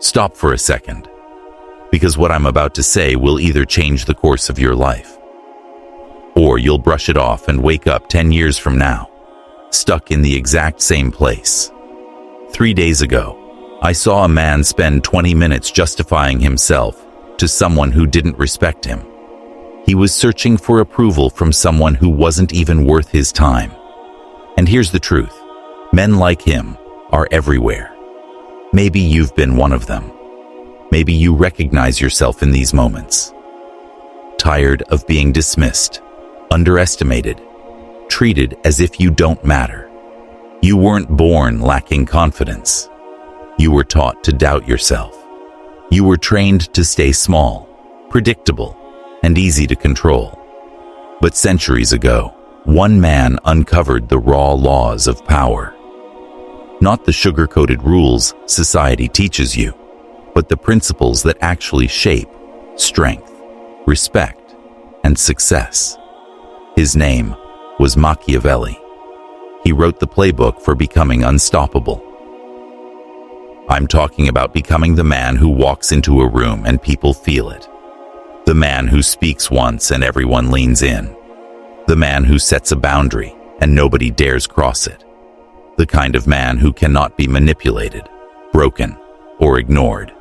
Stop for a second, because what I'm about to say will either change the course of your life, or you'll brush it off and wake up 10 years from now, stuck in the exact same place. 3 days ago, I saw a man spend 20 minutes justifying himself to someone who didn't respect him. He was searching for approval from someone who wasn't even worth his time. And here's the truth. Men like him are everywhere. Maybe you've been one of them. Maybe you recognize yourself in these moments. Tired of being dismissed, underestimated, treated as if you don't matter. You weren't born lacking confidence. You were taught to doubt yourself. You were trained to stay small, predictable, and easy to control. But centuries ago, one man uncovered the raw laws of power. Not the sugar-coated rules society teaches you, but the principles that actually shape strength, respect, and success. His name was Machiavelli. He wrote the playbook for becoming unstoppable. I'm talking about becoming the man who walks into a room and people feel it. The man who speaks once and everyone leans in. The man who sets a boundary and nobody dares cross it. The kind of man who cannot be manipulated, broken, or ignored.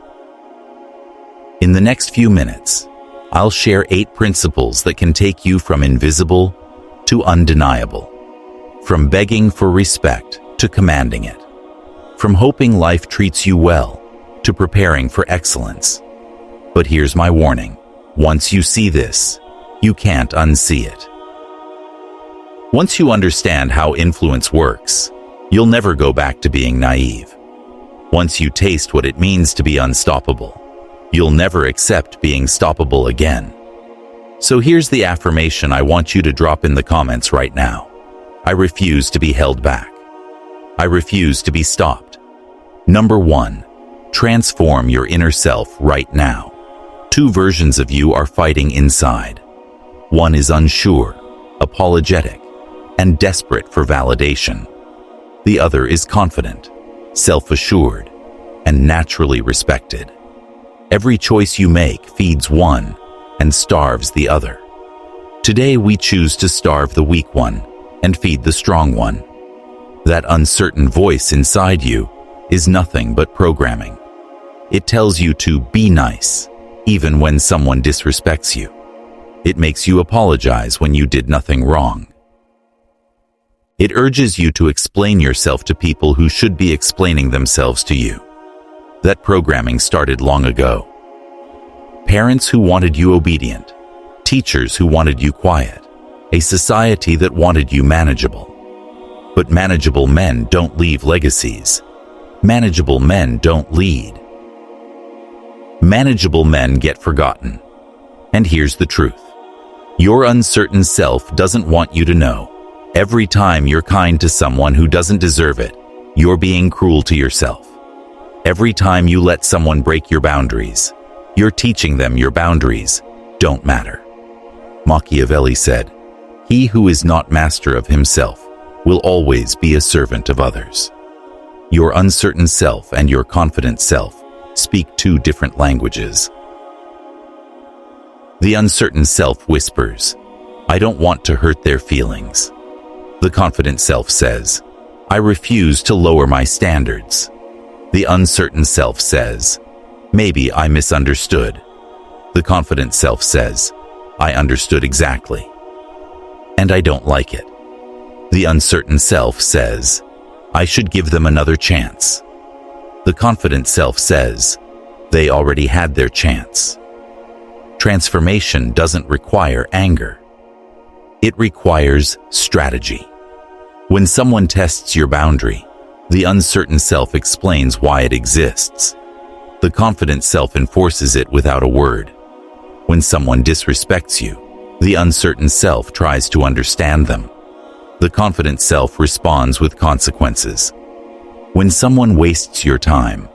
In the next few minutes, I'll share 8 principles that can take you from invisible to undeniable, from begging for respect to commanding it, from hoping life treats you well to preparing for excellence. But here's my warning. Once you see this, you can't unsee it. Once you understand how influence works, you'll never go back to being naive. Once you taste what it means to be unstoppable, you'll never accept being stoppable again. So here's the affirmation I want you to drop in the comments right now. I refuse to be held back. I refuse to be stopped. Number 1, transform your inner self right now. 2 versions of you are fighting inside. One is unsure, apologetic, and desperate for validation. The other is confident, self-assured, and naturally respected. Every choice you make feeds one and starves the other. Today we choose to starve the weak one and feed the strong one. That uncertain voice inside you is nothing but programming. It tells you to be nice, even when someone disrespects you. It makes you apologize when you did nothing wrong. It urges you to explain yourself to people who should be explaining themselves to you. That programming started long ago. Parents who wanted you obedient, teachers who wanted you quiet, a society that wanted you manageable. But manageable men don't leave legacies. Manageable men don't lead. Manageable men get forgotten. And here's the truth. Your uncertain self doesn't want you to know. Every time you're kind to someone who doesn't deserve it, you're being cruel to yourself. Every time you let someone break your boundaries, you're teaching them your boundaries don't matter. Machiavelli said, "He who is not master of himself will always be a servant of others." Your uncertain self and your confident self speak 2 different languages. The uncertain self whispers, "I don't want to hurt their feelings." The confident self says, "I refuse to lower my standards." The uncertain self says, "Maybe I misunderstood." The confident self says, "I understood exactly. And I don't like it." The uncertain self says, "I should give them another chance." The confident self says, "They already had their chance." Transformation doesn't require anger. It requires strategy. When someone tests your boundary, the uncertain self explains why it exists. The confident self enforces it without a word. When someone disrespects you, the uncertain self tries to understand them. The confident self responds with consequences. When someone wastes your time,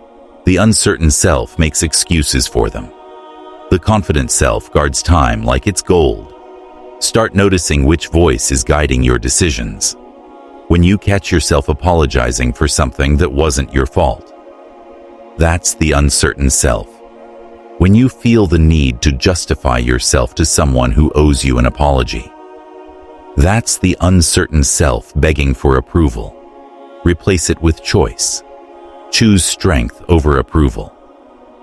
the uncertain self makes excuses for them. The confident self guards time like it's gold. Start noticing which voice is guiding your decisions. When you catch yourself apologizing for something that wasn't your fault, That's the uncertain self. When you feel the need to justify yourself to someone who owes you an apology. That's the uncertain self begging for approval. Replace it with choice. Choose strength over approval.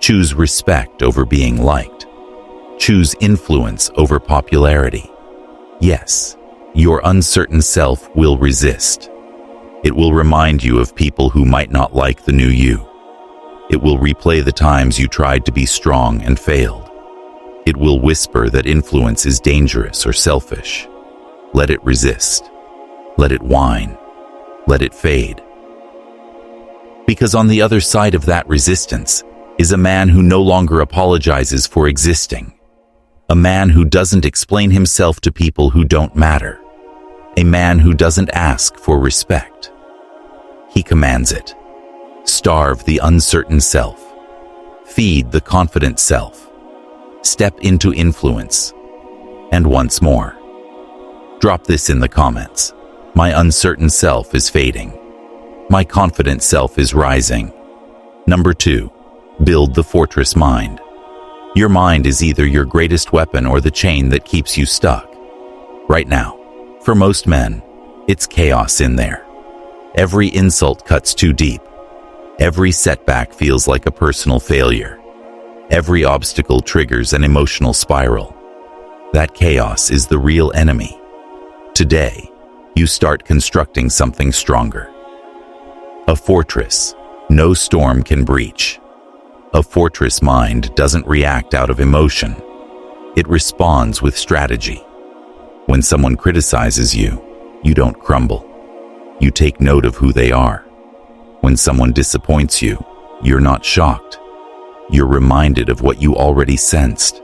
Choose respect over being liked. Choose influence over popularity. Yes, your uncertain self will resist. It will remind you of people who might not like the new you. It will replay the times you tried to be strong and failed. It will whisper that influence is dangerous or selfish. Let it resist. Let it whine. Let it fade. Because on the other side of that resistance is a man who no longer apologizes for existing. A man who doesn't explain himself to people who don't matter. A man who doesn't ask for respect. He commands it. Starve the uncertain self. Feed the confident self. Step into influence. And once more. Drop this in the comments. My uncertain self is fading. My confident self is rising. Number 2. Build the fortress mind. Your mind is either your greatest weapon or the chain that keeps you stuck. Right now, for most men, it's chaos in there. Every insult cuts too deep. Every setback feels like a personal failure. Every obstacle triggers an emotional spiral. That chaos is the real enemy. Today, you start constructing something stronger. A fortress no storm can breach. A fortress mind doesn't react out of emotion. It responds with strategy. When someone criticizes you, you don't crumble. You take note of who they are. When someone disappoints you, you're not shocked. You're reminded of what you already sensed.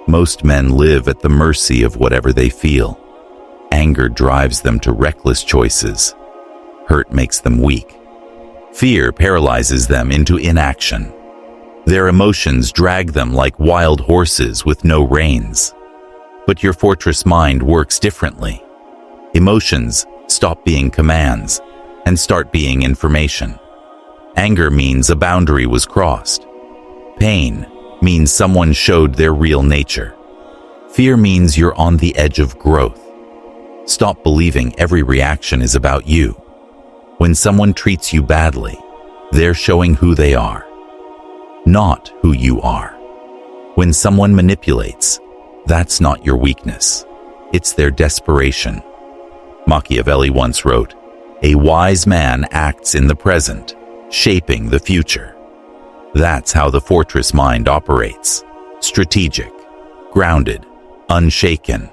Most men live at the mercy of whatever they feel. Anger drives them to reckless choices. Hurt makes them weak. Fear paralyzes them into inaction. Their emotions drag them like wild horses with no reins. But your fortress mind works differently. Emotions stop being commands and start being information. Anger means a boundary was crossed. Pain means someone showed their real nature. Fear means you're on the edge of growth. Stop believing every reaction is about you. When someone treats you badly, they're showing who they are, not who you are. When someone manipulates, that's not your weakness. It's their desperation. Machiavelli once wrote, "A wise man acts in the present, shaping the future." That's how the fortress mind operates. Strategic, grounded, unshaken.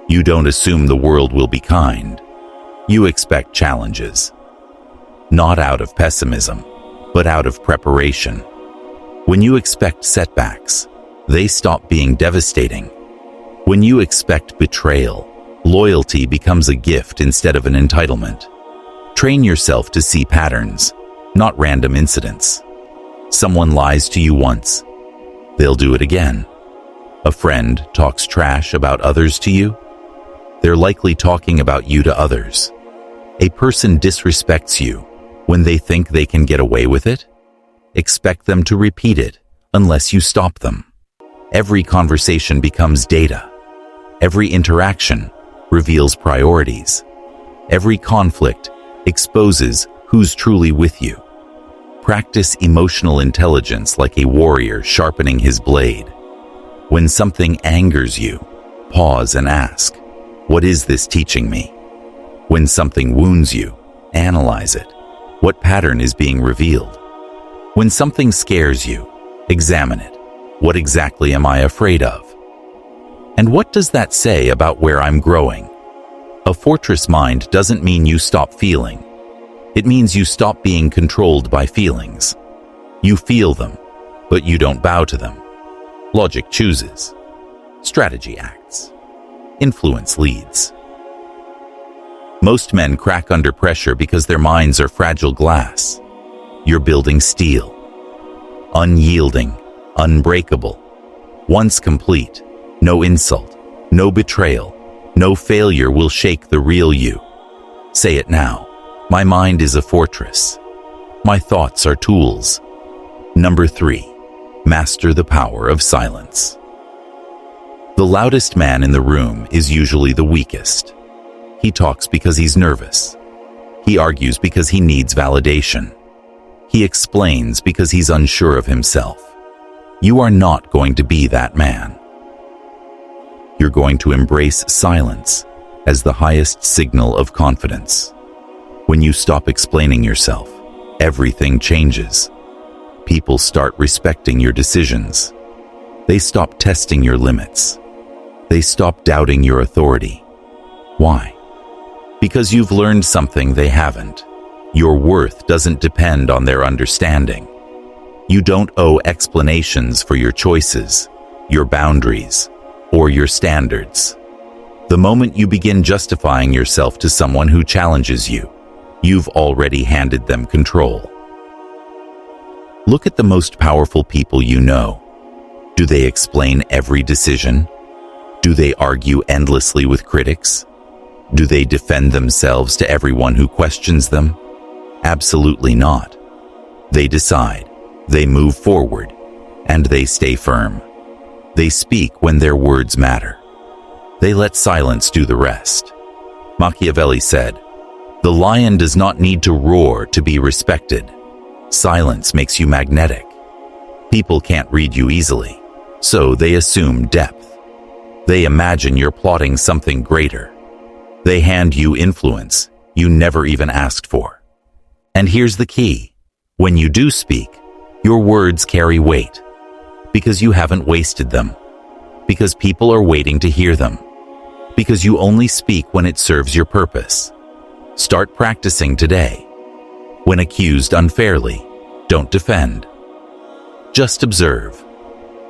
You don't assume the world will be kind. You expect challenges. Not out of pessimism, but out of preparation. When you expect setbacks, they stop being devastating. When you expect betrayal, loyalty becomes a gift instead of an entitlement. Train yourself to see patterns, not random incidents. Someone lies to you once. They'll do it again. A friend talks trash about others to you. They're likely talking about you to others. A person disrespects you when they think they can get away with it. Expect them to repeat it unless you stop them. Every conversation becomes data. Every interaction reveals priorities. Every conflict exposes who's truly with you. Practice emotional intelligence like a warrior sharpening his blade. When something angers you, pause and ask, "What is this teaching me?" When something wounds you, analyze it. What pattern is being revealed? When something scares you, examine it. What exactly am I afraid of? And what does that say about where I'm growing? A fortress mind doesn't mean you stop feeling. It means you stop being controlled by feelings. You feel them, but you don't bow to them. Logic chooses. Strategy acts. Influence leads. Most men crack under pressure because their minds are fragile glass. You're building steel. Unyielding, unbreakable. Once complete, no insult, no betrayal, no failure will shake the real you. Say it now. My mind is a fortress. My thoughts are tools. Number 3. Master the power of silence. The loudest man in the room is usually the weakest. He talks because he's nervous. He argues because he needs validation. He explains because he's unsure of himself. You are not going to be that man. You're going to embrace silence as the highest signal of confidence. When you stop explaining yourself, everything changes. People start respecting your decisions. They stop testing your limits. They stop doubting your authority. Why? Because you've learned something they haven't. Your worth doesn't depend on their understanding. You don't owe explanations for your choices, your boundaries, or your standards. The moment you begin justifying yourself to someone who challenges you, you've already handed them control. Look at the most powerful people you know. Do they explain every decision? Do they argue endlessly with critics? Do they defend themselves to everyone who questions them? Absolutely not. They decide, they move forward, and they stay firm. They speak when their words matter. They let silence do the rest. Machiavelli said, "The lion does not need to roar to be respected. Silence makes you magnetic." People can't read you easily, so they assume depth. They imagine you're plotting something greater. They hand you influence you never even asked for. And here's the key. When you do speak, your words carry weight. Because you haven't wasted them. Because people are waiting to hear them. Because you only speak when it serves your purpose. Start practicing today. When accused unfairly, don't defend. Just observe.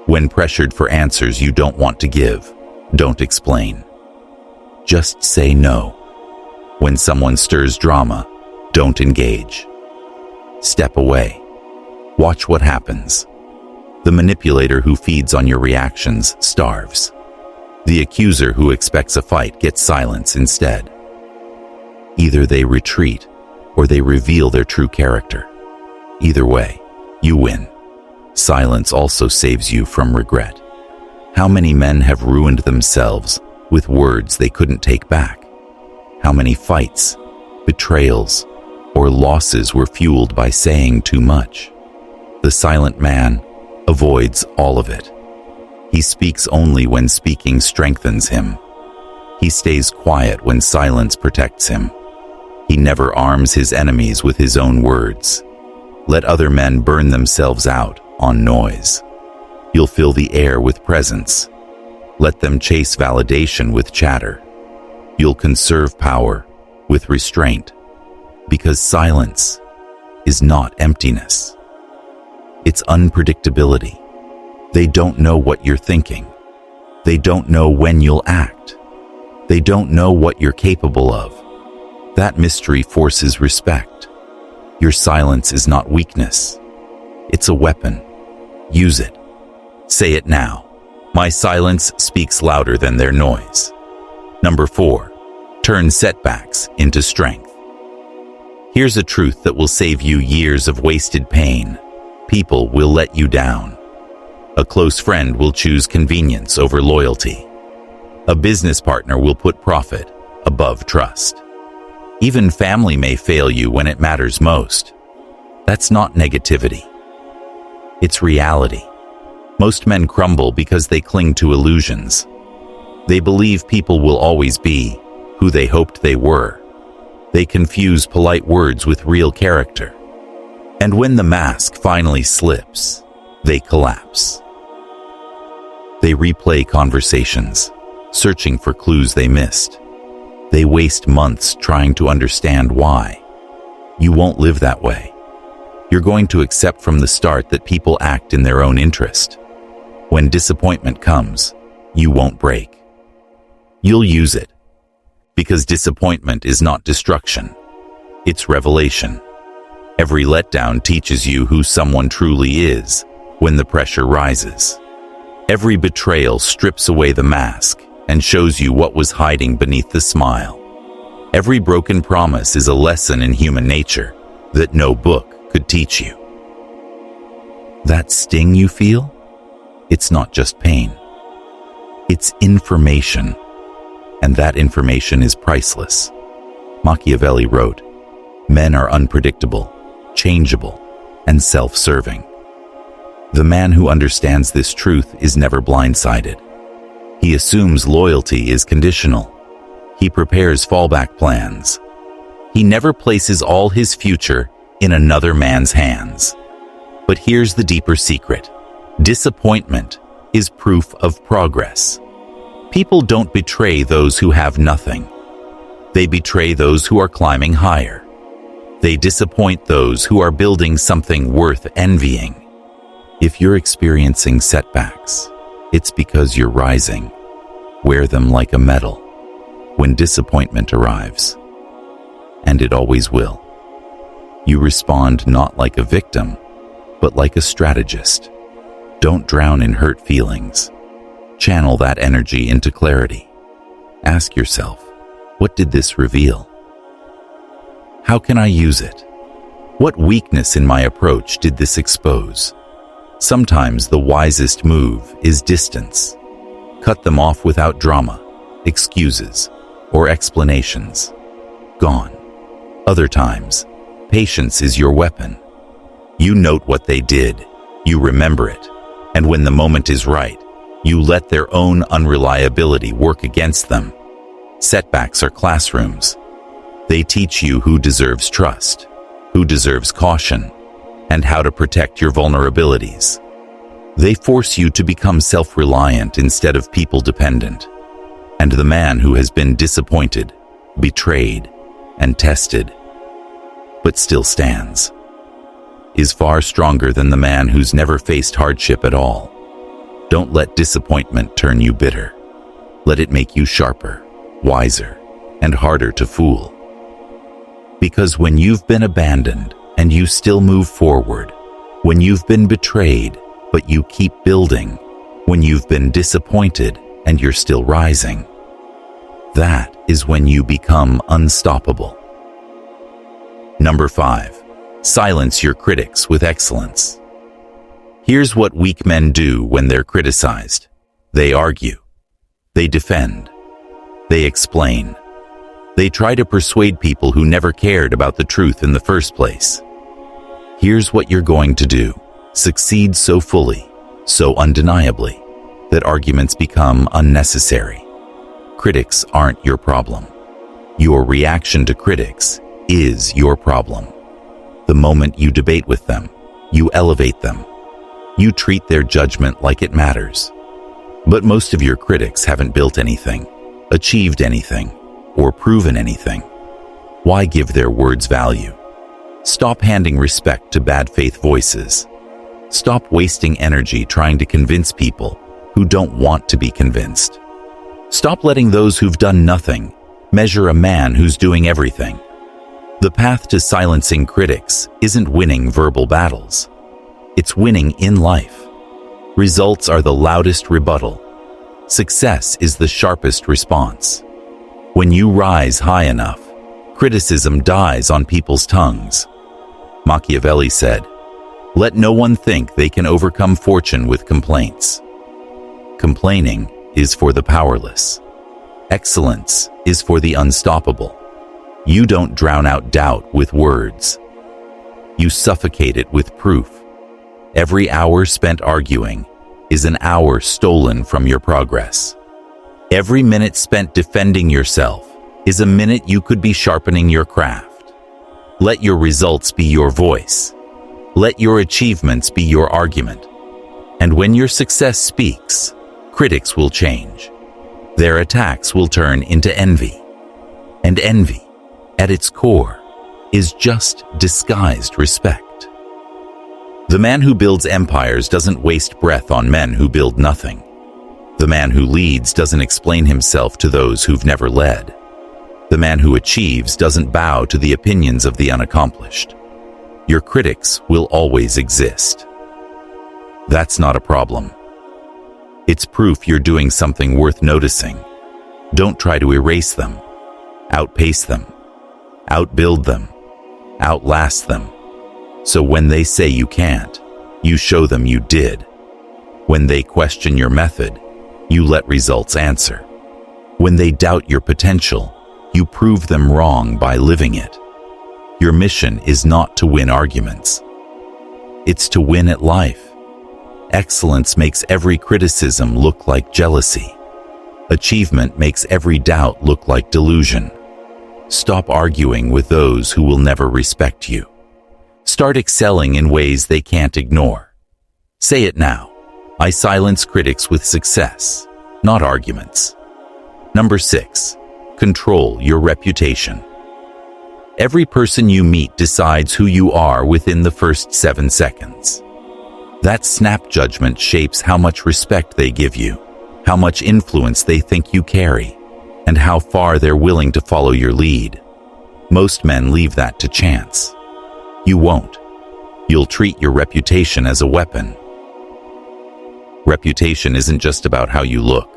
When pressured for answers you don't want to give, don't explain. Just say no. When someone stirs drama, don't engage. Step away. Watch what happens. The manipulator who feeds on your reactions starves. The accuser who expects a fight gets silence instead. Either they retreat or they reveal their true character. Either way, you win. Silence also saves you from regret. How many men have ruined themselves with words they couldn't take back? How many fights, betrayals, or losses were fueled by saying too much? The silent man avoids all of it. He speaks only when speaking strengthens him. He stays quiet when silence protects him. He never arms his enemies with his own words. Let other men burn themselves out on noise. You'll fill the air with presence. Let them chase validation with chatter. You'll conserve power with restraint. Because silence is not emptiness. It's unpredictability. They don't know what you're thinking. They don't know when you'll act. They don't know what you're capable of. That mystery forces respect. Your silence is not weakness. It's a weapon. Use it. Say it now. My silence speaks louder than their noise. Number 4. Turn setbacks into strength. Here's a truth that will save you years of wasted pain. People will let you down. A close friend will choose convenience over loyalty. A business partner will put profit above trust. Even family may fail you when it matters most. That's not negativity. It's reality. Most men crumble because they cling to illusions. They believe people will always be who they hoped they were. They confuse polite words with real character. And when the mask finally slips, they collapse. They replay conversations, searching for clues they missed. They waste months trying to understand why. You won't live that way. You're going to accept from the start that people act in their own interest. When disappointment comes, you won't break. You'll use it. Because disappointment is not destruction. It's revelation. Every letdown teaches you who someone truly is when the pressure rises. Every betrayal strips away the mask and shows you what was hiding beneath the smile. Every broken promise is a lesson in human nature that no book could teach you. That sting you feel? It's not just pain. It's information, and that information is priceless. Machiavelli wrote, "Men are unpredictable, changeable, and self-serving." The man who understands this truth is never blindsided. He assumes loyalty is conditional. He prepares fallback plans. He never places all his future in another man's hands. But here's the deeper secret. Disappointment is proof of progress. People don't betray those who have nothing. They betray those who are climbing higher. They disappoint those who are building something worth envying. If you're experiencing setbacks, it's because you're rising. Wear them like a medal when disappointment arrives. And it always will. You respond not like a victim, but like a strategist. Don't drown in hurt feelings. Channel that energy into clarity. Ask yourself, what did this reveal? How can I use it? What weakness in my approach did this expose? Sometimes the wisest move is distance. Cut them off without drama, excuses, or explanations. Gone. Other times, patience is your weapon. You note what they did, you remember it, and when the moment is right, you let their own unreliability work against them. Setbacks are classrooms. They teach you who deserves trust, who deserves caution, and how to protect your vulnerabilities. They force you to become self-reliant instead of people-dependent. And the man who has been disappointed, betrayed, and tested, but still stands, is far stronger than the man who's never faced hardship at all. Don't let disappointment turn you bitter. Let it make you sharper, wiser, and harder to fool. Because when you've been abandoned and you still move forward, when you've been betrayed but you keep building, when you've been disappointed and you're still rising, that is when you become unstoppable. Number 5. Silence your critics with excellence. Here's what weak men do when they're criticized. They argue. They defend. They explain. They try to persuade people who never cared about the truth in the first place. Here's what you're going to do. Succeed so fully, so undeniably, that arguments become unnecessary. Critics aren't your problem. Your reaction to critics is your problem. The moment you debate with them, you elevate them. You treat their judgment like it matters. But most of your critics haven't built anything, achieved anything, or proven anything. Why give their words value? Stop handing respect to bad faith voices. Stop wasting energy trying to convince people who don't want to be convinced. Stop letting those who've done nothing measure a man who's doing everything. The path to silencing critics isn't winning verbal battles. It's winning in life. Results are the loudest rebuttal. Success is the sharpest response. When you rise high enough, criticism dies on people's tongues. Machiavelli said, "Let no one think they can overcome fortune with complaints." Complaining is for the powerless. Excellence is for the unstoppable. You don't drown out doubt with words. You suffocate it with proof. Every hour spent arguing is an hour stolen from your progress. Every minute spent defending yourself is a minute you could be sharpening your craft. Let your results be your voice. Let your achievements be your argument. And when your success speaks, critics will change. Their attacks will turn into envy. And envy, at its core, is just disguised respect. The man who builds empires doesn't waste breath on men who build nothing. The man who leads doesn't explain himself to those who've never led. The man who achieves doesn't bow to the opinions of the unaccomplished. Your critics will always exist. That's not a problem. It's proof you're doing something worth noticing. Don't try to erase them, outpace them, outbuild them, outlast them. So when they say you can't, you show them you did. When they question your method, you let results answer. When they doubt your potential, you prove them wrong by living it. Your mission is not to win arguments. It's to win at life. Excellence makes every criticism look like jealousy. Achievement makes every doubt look like delusion. Stop arguing with those who will never respect you. Start excelling in ways they can't ignore. Say it now. I silence critics with success, not arguments. Number 6. Control your reputation. Every person you meet decides who you are within the first 7 seconds. That snap judgment shapes how much respect they give you, how much influence they think you carry, and how far they're willing to follow your lead. Most men leave that to chance. You won't. You'll treat your reputation as a weapon. Reputation isn't just about how you look.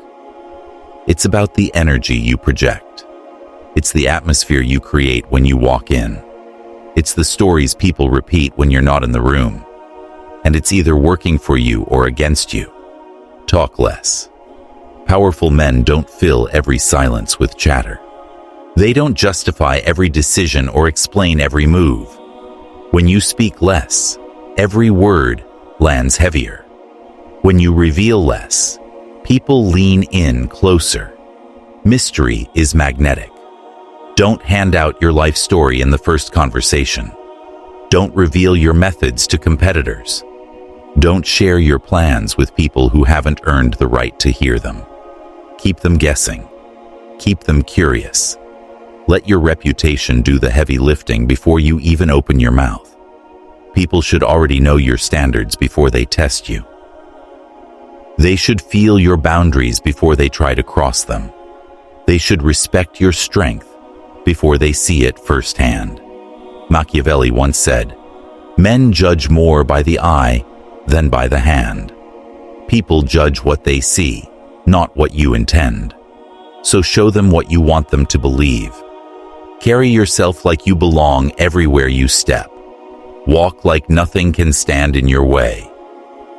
It's about the energy you project. It's the atmosphere you create when you walk in. It's the stories people repeat when you're not in the room. And it's either working for you or against you. Talk less. Powerful men don't fill every silence with chatter. They don't justify every decision or explain every move. When you speak less, every word lands heavier. When you reveal less, people lean in closer. Mystery is magnetic. Don't hand out your life story in the first conversation. Don't reveal your methods to competitors. Don't share your plans with people who haven't earned the right to hear them. Keep them guessing. Keep them curious. Let your reputation do the heavy lifting before you even open your mouth. People should already know your standards before they test you. They should feel your boundaries before they try to cross them. They should respect your strength before they see it firsthand. Machiavelli once said, "Men judge more by the eye than by the hand." People judge what they see, not what you intend. So show them what you want them to believe. Carry yourself like you belong everywhere you step. Walk like nothing can stand in your way.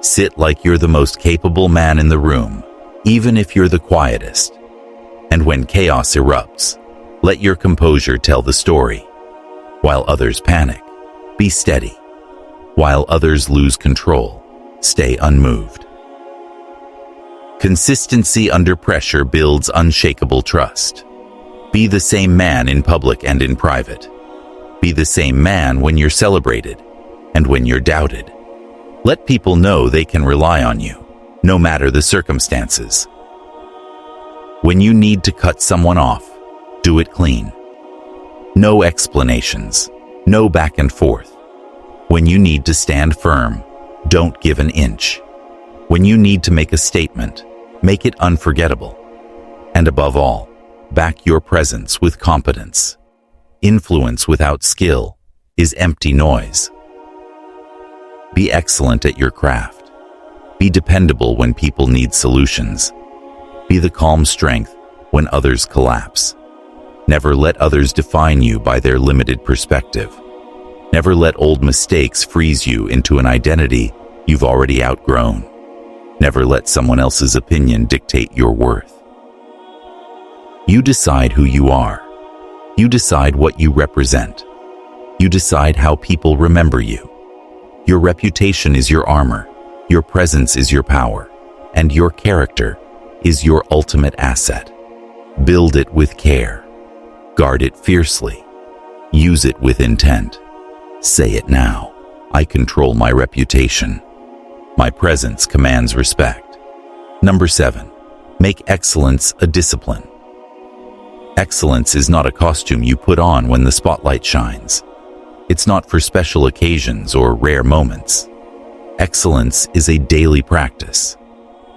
Sit like you're the most capable man in the room, even if you're the quietest. And when chaos erupts, let your composure tell the story. While others panic, be steady. While others lose control, stay unmoved. Consistency under pressure builds unshakable trust. Be the same man in public and in private. Be the same man when you're celebrated and when you're doubted. Let people know they can rely on you, no matter the circumstances. When you need to cut someone off, do it clean. No explanations, no back and forth. When you need to stand firm, don't give an inch. When you need to make a statement, make it unforgettable. And above all, back your presence with competence. Influence without skill is empty noise. Be excellent at your craft. Be dependable when people need solutions. Be the calm strength when others collapse. Never let others define you by their limited perspective. Never let old mistakes freeze you into an identity you've already outgrown. Never let someone else's opinion dictate your worth. You decide who you are. You decide what you represent. You decide how people remember you. Your reputation is your armor, your presence is your power, and your character is your ultimate asset. Build it with care. Guard it fiercely. Use it with intent. Say it now. I control my reputation. My presence commands respect. Number 7. Make excellence a discipline. Excellence is not a costume you put on when the spotlight shines. It's not for special occasions or rare moments. Excellence is a daily practice.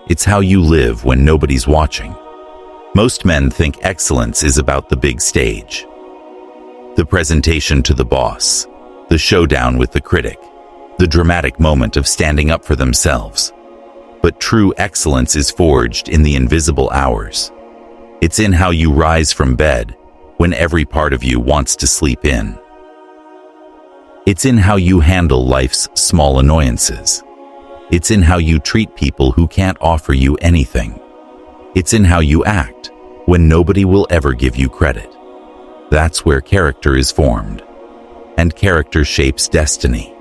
It's how you live when nobody's watching. Most men think excellence is about the big stage. The presentation to the boss, the showdown with the critic, the dramatic moment of standing up for themselves. But true excellence is forged in the invisible hours. It's in how you rise from bed when every part of you wants to sleep in. It's in how you handle life's small annoyances, It's in how you treat people who can't offer you anything. It's in how you act when nobody will ever give you credit. That's where character is formed. And character shapes destiny.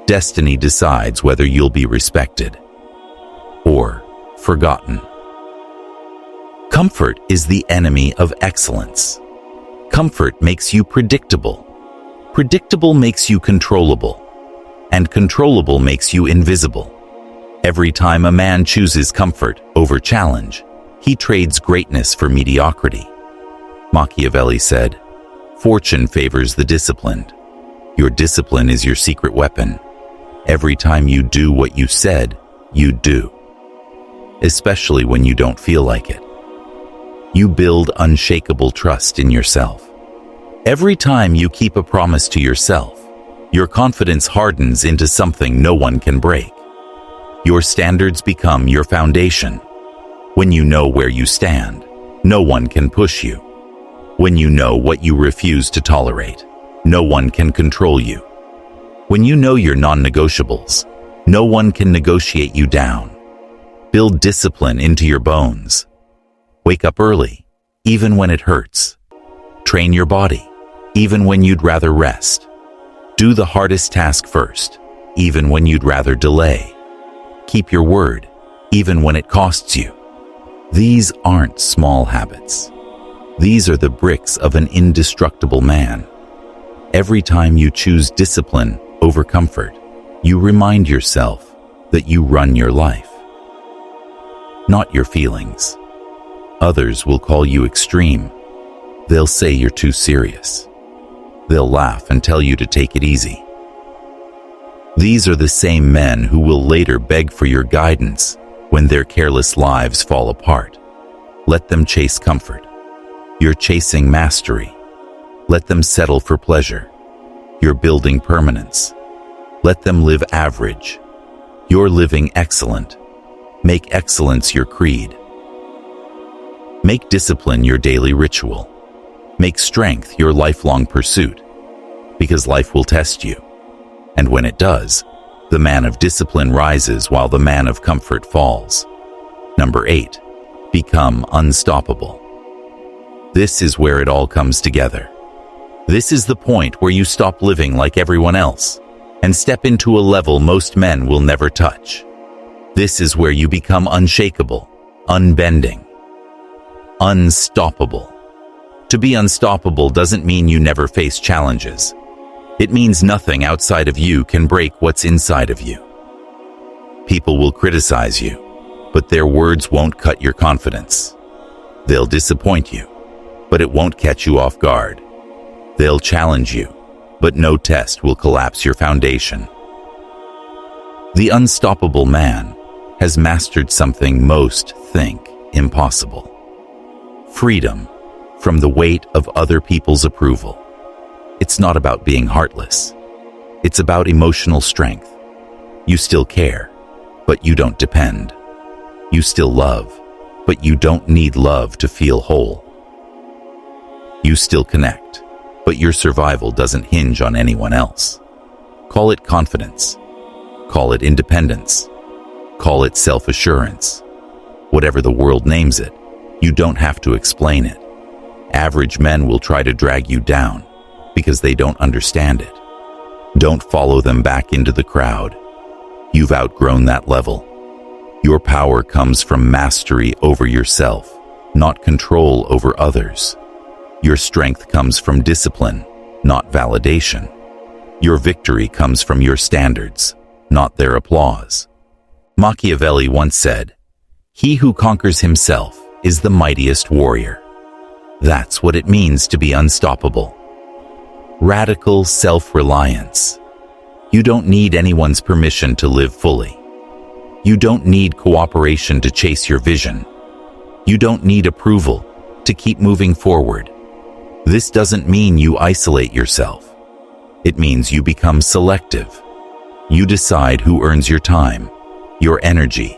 Destiny decides whether you'll be respected or forgotten. Comfort is the enemy of excellence. Comfort makes you predictable. Predictable makes you controllable. And controllable makes you invisible. Every time a man chooses comfort over challenge, he trades greatness for mediocrity. Machiavelli said, "Fortune favors the disciplined. Your discipline is your secret weapon. Every time you do what you said you'd do, especially when you don't feel like it. You build unshakable trust in yourself. Every time you keep a promise to yourself, your confidence hardens into something no one can break. Your standards become your foundation. When you know where you stand, no one can push you. When you know what you refuse to tolerate, no one can control you. When you know your non-negotiables, no one can negotiate you down. Build discipline into your bones. Wake up early, even when it hurts. Train your body, even when you'd rather rest. Do the hardest task first, even when you'd rather delay. Keep your word, even when it costs you. These aren't small habits. These are the bricks of an indestructible man. Every time you choose discipline over comfort, you remind yourself that you run your life, not your feelings. Others will call you extreme. They'll say you're too serious. They'll laugh and tell you to take it easy. These are the same men who will later beg for your guidance when their careless lives fall apart. Let them chase comfort. You're chasing mastery. Let them settle for pleasure. You're building permanence. Let them live average. You're living excellent. Make excellence your creed. Make discipline your daily ritual. Make strength your lifelong pursuit, because life will test you. And when it does, the man of discipline rises while the man of comfort falls. Number 8, become unstoppable. This is where it all comes together. This is the point where you stop living like everyone else and step into a level most men will never touch. This is where you become unshakable, unbending, unstoppable. To be unstoppable doesn't mean you never face challenges. It means nothing outside of you can break what's inside of you. People will criticize you, but their words won't cut your confidence. They'll disappoint you, but it won't catch you off guard. They'll challenge you, but no test will collapse your foundation. The unstoppable man has mastered something most think impossible. Freedom from the weight of other people's approval. It's not about being heartless. It's about emotional strength. You still care, but you don't depend. You still love, but you don't need love to feel whole. You still connect, but your survival doesn't hinge on anyone else. Call it confidence. Call it independence. Call it self-assurance. Whatever the world names it, you don't have to explain it. Average men will try to drag you down because they don't understand it. Don't follow them back into the crowd. You've outgrown that level. Your power comes from mastery over yourself, not control over others. Your strength comes from discipline, not validation. Your victory comes from your standards, not their applause. Machiavelli once said, "He who conquers himself is the mightiest warrior." That's what it means to be unstoppable. Radical self-reliance. You don't need anyone's permission to live fully. You don't need cooperation to chase your vision. You don't need approval to keep moving forward. This doesn't mean you isolate yourself. It means you become selective. You decide who earns your time, your energy,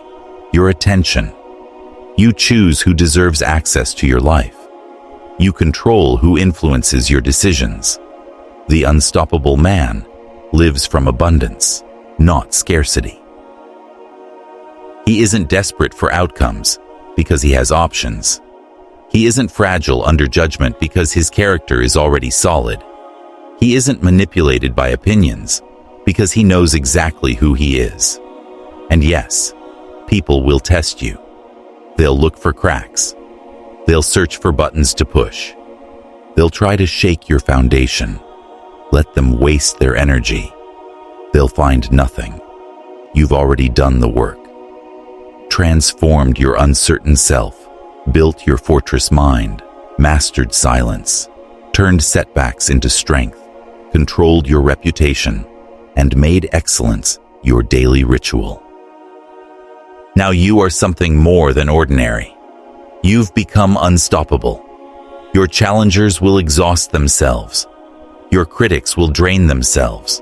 your attention. You choose who deserves access to your life. You control who influences your decisions. The unstoppable man lives from abundance, not scarcity. He isn't desperate for outcomes because he has options. He isn't fragile under judgment because his character is already solid. He isn't manipulated by opinions because he knows exactly who he is. And yes, people will test you. They'll look for cracks. They'll search for buttons to push. They'll try to shake your foundation. Let them waste their energy. They'll find nothing. You've already done the work. Transformed your uncertain self, built your fortress mind, mastered silence, turned setbacks into strength, controlled your reputation, and made excellence your daily ritual. Now you are something more than ordinary. You've become unstoppable. Your challengers will exhaust themselves. Your critics will drain themselves.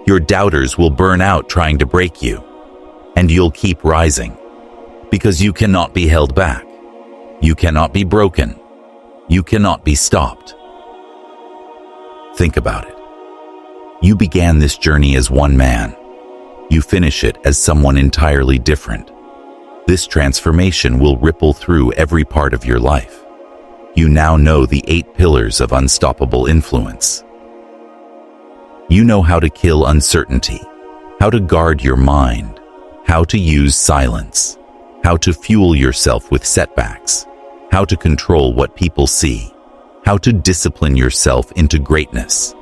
Your doubters will burn out trying to break you. And you'll keep rising. Because you cannot be held back. You cannot be broken. You cannot be stopped. Think about it. You began this journey as one man. You finish it as someone entirely different. This transformation will ripple through every part of your life. You now know the 8 pillars of unstoppable influence. You know how to kill uncertainty, how to guard your mind, how to use silence, how to fuel yourself with setbacks, how to control what people see, how to discipline yourself into greatness,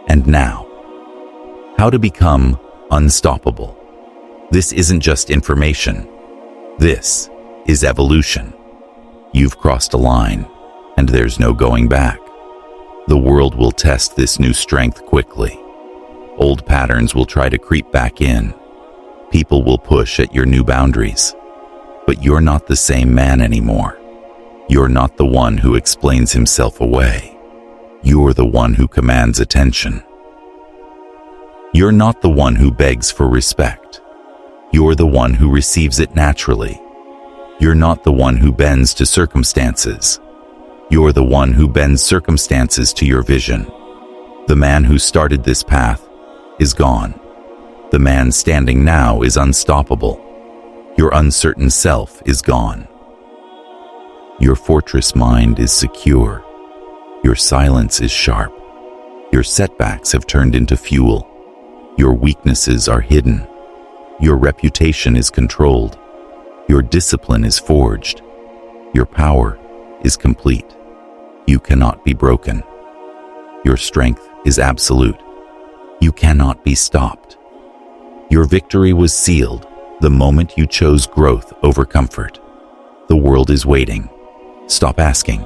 and now, how to become unstoppable. This isn't just information. This is evolution. You've crossed a line, and there's no going back. The world will test this new strength quickly. Old patterns will try to creep back in. People will push at your new boundaries. But you're not the same man anymore. You're not the one who explains himself away. You're the one who commands attention. You're not the one who begs for respect. You're the one who receives it naturally. You're not the one who bends to circumstances. You're the one who bends circumstances to your vision. The man who started this path is gone. The man standing now is unstoppable. Your uncertain self is gone. Your fortress mind is secure. Your silence is sharp. Your setbacks have turned into fuel. Your weaknesses are hidden. Your reputation is controlled. Your discipline is forged. Your power is complete. You cannot be broken. Your strength is absolute. You cannot be stopped. Your victory was sealed the moment you chose growth over comfort. The world is waiting. Stop asking.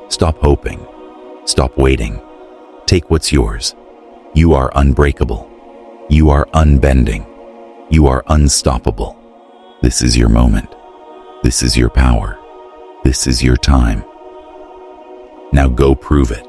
Stop hoping. Stop waiting. Take what's yours. You are unbreakable. You are unbending. You are unstoppable. This is your moment. This is your power. This is your time. Now go prove it.